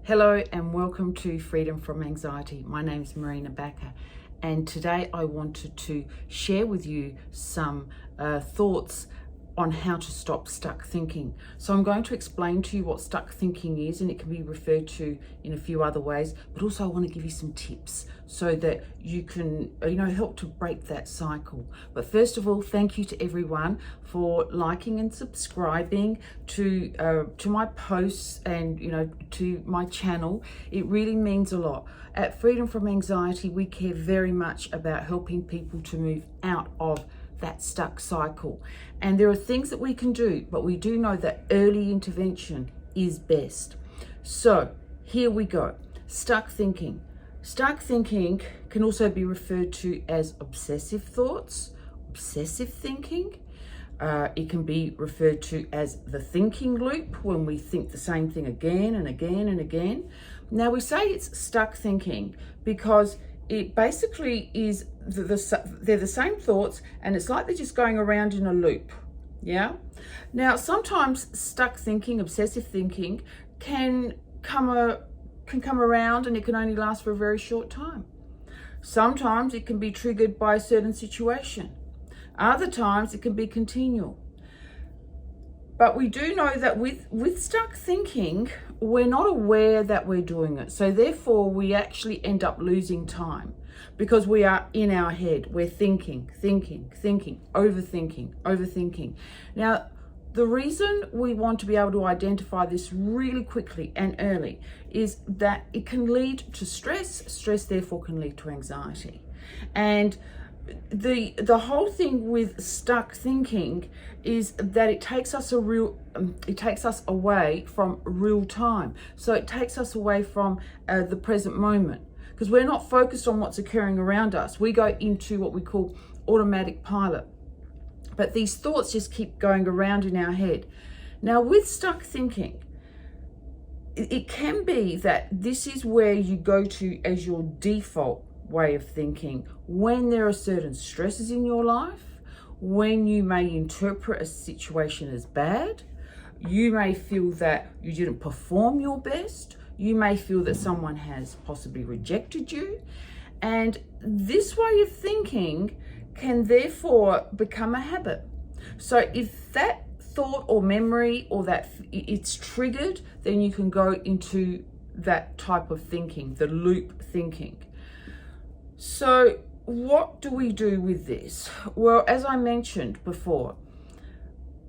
Hello and welcome to Freedom from Anxiety. My name is Marina Backer, and today I wanted to share with you some thoughts on how to stop stuck thinking. So I'm going to explain to you what stuck thinking is, and it can be referred to in a few other ways, but also I want to give you some tips so that you can help to break that cycle. But first of all, thank you to everyone for liking and subscribing to my posts and to my channel. It really means a lot. At Freedom from Anxiety, we care very much about helping people to move out of that stuck cycle. And there are things that we can do, but we do know that early intervention is best. So here we go. Stuck thinking. Stuck thinking can also be referred to as obsessive thoughts, obsessive thinking. It can be referred to as the thinking loop, when we think the same thing again and again and again. Now we say it's stuck thinking because it basically is they're the same thoughts, and it's like they're just going around in a loop. Yeah. Now sometimes stuck thinking, obsessive thinking, can come around, and it can only last for a very short time. Sometimes it can be triggered by a certain situation. Other times it can be continual. But we do know that with stuck thinking, we're not aware that we're doing it. So therefore, we actually end up losing time because we are in our head. We're thinking, overthinking. Now, the reason we want to be able to identify this really quickly and early is that it can lead to stress. Stress, therefore, can lead to anxiety. And the whole thing with stuck thinking is that it takes us away from real time. So it takes us away from the present moment, because we're not focused on what's occurring around us. We go into what we call automatic pilot, but these thoughts just keep going around in our head. Now with stuck thinking, it can be that this is where you go to as your default way of thinking when there are certain stresses in your life, when you may interpret a situation as bad, you may feel that you didn't perform your best, you may feel that someone has possibly rejected you, and this way of thinking can therefore become a habit. So if that thought or memory or that it's triggered, then you can go into that type of thinking, the loop thinking. So what do we do with this? Well, as I mentioned before,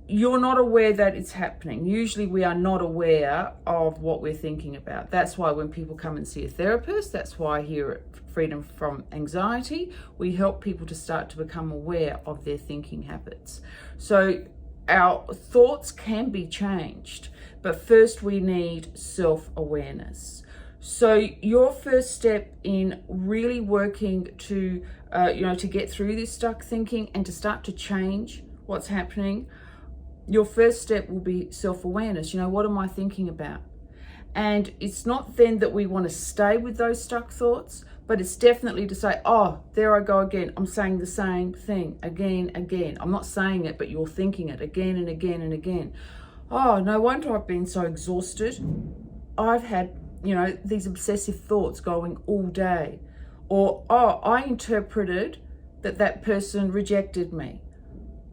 you're not aware that it's happening. Usually we are not aware of what we're thinking about. That's why when people come and see a therapist, that's why here at Freedom from Anxiety, we help people to start to become aware of their thinking habits. So our thoughts can be changed, but first we need self-awareness. So your first step in really working to get through this stuck thinking and to start to change what's happening, your first step will be self-awareness. What am I thinking about? And it's not then that we want to stay with those stuck thoughts, but it's definitely to say, oh, there I go again. I'm saying the same thing again. I'm not saying it, but you're thinking it again and again and again. Oh, no wonder I've been so exhausted. I've had these obsessive thoughts going all day. Or, oh, I interpreted that person rejected me.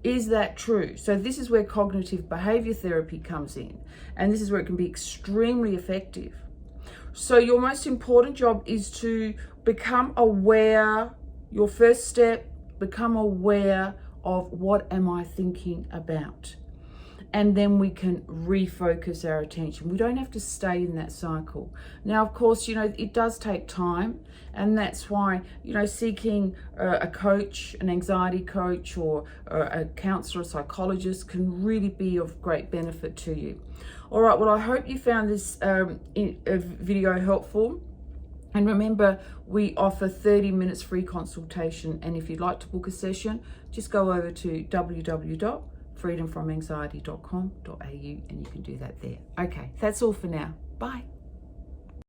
Is that true? So this is where cognitive behavior therapy comes in. And this is where it can be extremely effective. So your most important job is to become aware. Your first step, become aware of what am I thinking about? And then we can refocus our attention. We don't have to stay in that cycle. Now, of course, it does take time, and that's why, seeking a coach, an anxiety coach, or a counselor, a psychologist can really be of great benefit to you. All right, well, I hope you found this video helpful. And remember, we offer 30 minutes free consultation. And if you'd like to book a session, just go over to www.freedomfromanxiety.com.au and you can do that there. Okay, that's all for now. Bye.